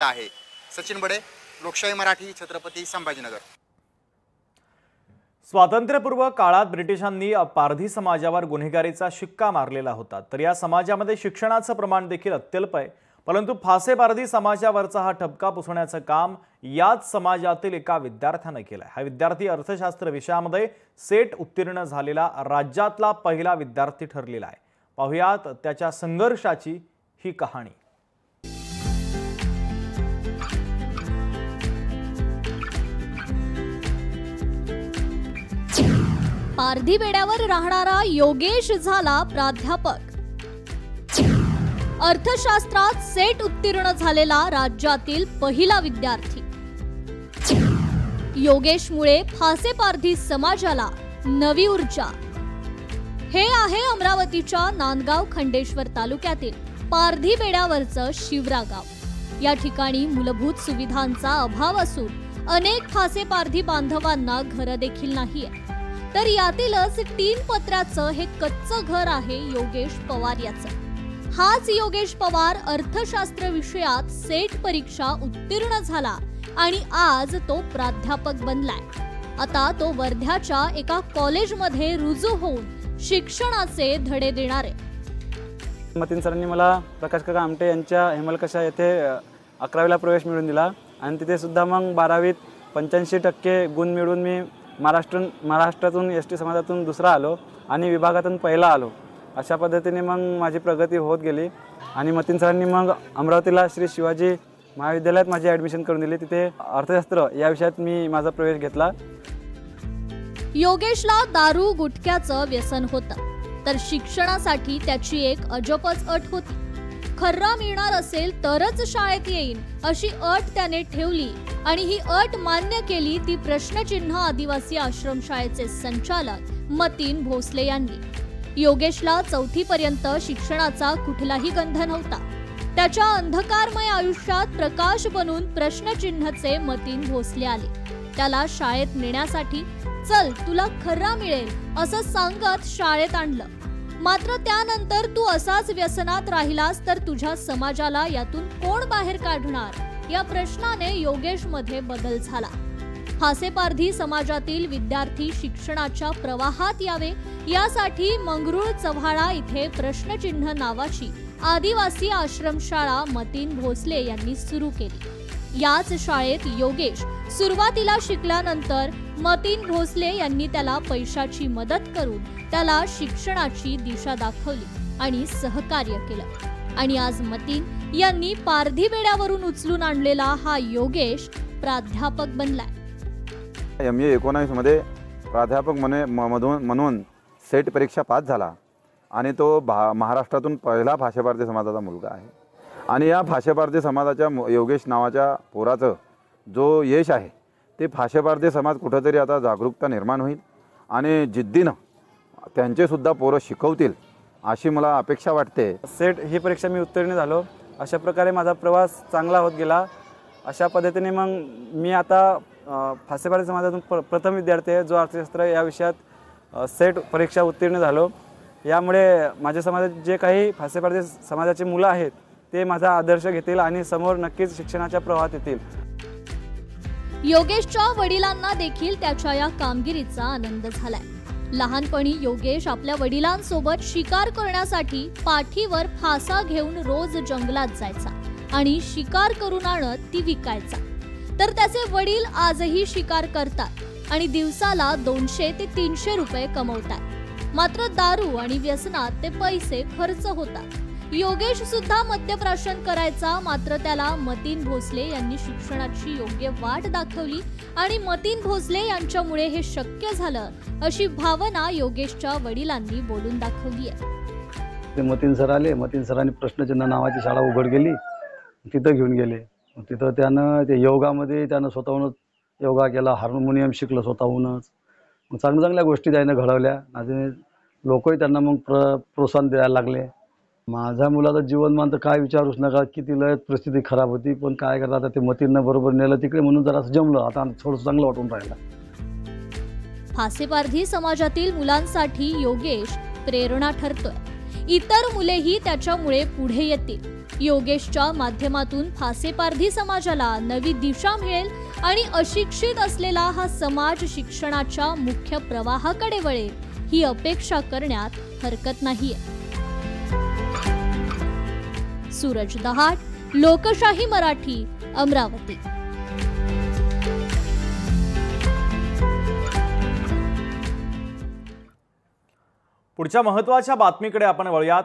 आहे। सचिन बडे, लोकशाही मराठी, छत्रपती संभाजीनगर। स्वातंत्र्यपूर्व काळात ब्रिटिशांनी पारधी समाजावर गुन्हेगारीचा शिक्का मारलेला होता, तर या समाजामध्ये शिक्षणाचं प्रमाण देखील अत्यल्प आहे। परंतु फासे पारधी समाजावरचा हा ठपका पुसण्याचं काम याच समाजातील एका विद्यार्थ्याने केलं आहे। हा विद्यार्थी अर्थशास्त्र विषयामध्ये सेट उत्तीर्ण झालेला राज्यातला पहिला विद्यार्थी ठरलेला आहे। पाहुयात त्याच्या संघर्षाची ही कहाणी। पारधी बेड्यावर राहणारा योगेश झाला प्राध्यापक। अर्थशास्त्रात सेट उत्तीर्ण झालेला राज्यातील पहिला विद्यार्थी। योगेशमुळे फासे पारधी समाजाला नवी ऊर्जा। हे आहे अमरावतीच्या नांदगाव खंडेश्वर तालुक्यातील पारधी बेड्यावरचं शिवरा गाव। या ठिकाणी मूलभूत सुविधांचा अभाव असून अनेक फासे पारधी बांधवांना घर देखील नाहीये। तर यातीलच 3 पत्र्याचं हे कच्चं घर आहे योगेश पवार याचं। हाच योगेश पवार अर्थशास्त्र विषयात सेट परीक्षा उत्तीर्ण झाला आणि आज तो प्राध्यापक बनलाय। आता तो वर्ध्याच्या एका कॉलेजमध्ये रुजू होऊन शिक्षणाचे धडे देणार आहे। मतीन सरांनी मला प्रकाश काका आमटे यांच्या हेमलकशा येथे 11वीला प्रवेश मिळवून दिला आणि तिथे सुद्धा मग 12वीत 85% गुण मिळवून मी महाराष्ट्रातून एसटी समाजातून दुसरा आलो आणि विभागातून पहिला आलो। अशा पद्धतीने मग माझी प्रगती होत गेली आणि मतीन सरांनी मग अमरावतीला श्री शिवाजी महाविद्यालयात माझी ॲडमिशन करून दिली। तिथे अर्थशास्त्र या विषयात मी माझा प्रवेश घेतला। योगेशला दारू गुटख्याचं व्यसन होतं, तर शिक्षणासाठी त्याची एक अजबच अट होती। खर्रा मिळणार असेल तरच शाळेत येईन अशी अट त्याने ठेवली आणि ही अट मान्य केली ती प्रश्नचिन्ह आदिवासी आश्रमशाळेचे संचालक मतीन भोसले यांनी। योगेशला 4थी पर्यंत शिक्षणाचा कुठलाही गंध नव्हता। त्याच्या अंधकारमय आयुष्यात प्रकाश बनून प्रश्नचिन्हचे मतीन भोसले आले। त्याला शाळेत नेण्यासाठी चल तुला खर्रा मिळेल असं सांगत शाळेत आणलं। मात्र त्यानंतर तू असाच व्यसनात राहिलास तर तुझ्या समाजाला यातून कोण बाहेर काढणार या प्रश्नाने योगेशमध्ये बदल झाला। फासे पारधी समाजातील विद्यार्थी शिक्षणाच्या प्रवाहात यावे यासाठी मंगरुळ चव्हाळा इथे प्रश्नचिन्ह नावाची आदिवासी आश्रमशाळा मतीन भोसले यांनी सुरू केली। याच शाळेत योगेश सुरुवातीला शिकल्यानंतर मतीन भोसले यांनी त्याला पैशाची मदत करून त्याला शिक्षणाची दिशा दाखवली आणि सहकार्य केलं आणि आज मतीन यांनी पारधी बेड्यावरून उचलून आणलेला हा योगेश प्राध्यापक बनलाय। MA 19 मध्ये प्राध्यापक म्हणून सेट परीक्षा पास झाला आणि तो महाराष्ट्रातून पहिला फासे पारधी समाजाचा मुलगा आहे आणि या फासे पारधी समाजाच्या योगेश नावाच्या पोराचं जो यश आहे ते फासे पारधी समाज कुठेतरी आता जागरूकता निर्माण होईल आणि जिद्दीनं त्यांचे सुद्धा पोरं शिकवतील अशी मला अपेक्षा वाटते। सेट ही परीक्षा मी उत्तीर्ण झालो। अशा प्रकारे माझा प्रवास चांगला होत गेला। अशा पद्धतीने मग मी आता फासे पारधी समाजातून प्रथम विद्यार्थी आहे जो अर्थशास्त्र या विषयात सेट परीक्षा उत्तीर्ण झालो। यामुळे माझ्या समाजात जे काही फासे पारधी समाजाची मुलं आहेत ते माझा आदर्श घेतील आणि समोर नक्कीच शिक्षणाच्या प्रवाहात येतील। योगेशच्या वडिलांना देखील त्याच्या या कामगिरीचा आनंद झालाय। लहानपणी योगेश आपल्या वडिलांसोबत शिकार करण्यासाठी पाठीवर फासा घेऊन रोज जंगलात जायचा आणि शिकार करून आणत ती विकायचा। तर त्याचे वडील आजही शिकार करतात आणि दिवसाला 200 ते 300 रुपये कमवतात। मात्र दारू आणि व्यसनात ते पैसे खर्च होतात। योगेश सुद्धा मद्यप्राशन करायचा, मात्र त्याला मतीन भोसले यांनी शिक्षणाची योग्य वाट दाखवली आणि मतीन भोसले यांच्यामुळे हे शक्य झालं अशी भावना योगेशच्या वडिलांनी बोलून दाखवली आहे। मतीन सर आले, मतीन सरांनी प्रश्नचिन्ह नावाची शाळा उघड केली, तिथं घेऊन गेले। तिथं त्यानं ते योगामध्ये त्यानं स्वतःहूनच योगा केला, हार्मोनियम शिकलं स्वतःहूनच। मग चांगल्या गोष्टी त्यानं घडवल्या आणि लोकही त्यांना मग प्रोत्साहन द्यायला लागले। माझ्या मुलाचं जीवनमान तर काय विचारूच नका, किती लय परिस्थिती खराब होती, पण काय करता आता ते मतींना बरोबर नेलं तिकडे म्हणून जरा जमलं। आता थोडं चांगलं वाटून राहिलं। फासे पारधी समाजातील मुलांसाठी योगेश प्रेरणा ठरतोय। इतर मुलेही त्याच्यामुळे पुढे येतील. योगेशच्या माध्यमातून फासेपारधी समाजाला नवी दिशा मिळेल आणि अशिक्षित असलेला हा समाज शिक्षणाच्या मुख्य प्रवाहाकडे वळेल ही अपेक्षा करण्यात हरकत नाहीये. सूरज दहाट, लोकशाही मराठी, अमरावती. पुढच्या महत्त्वाच्या बातमीकडे आपण वळूयात.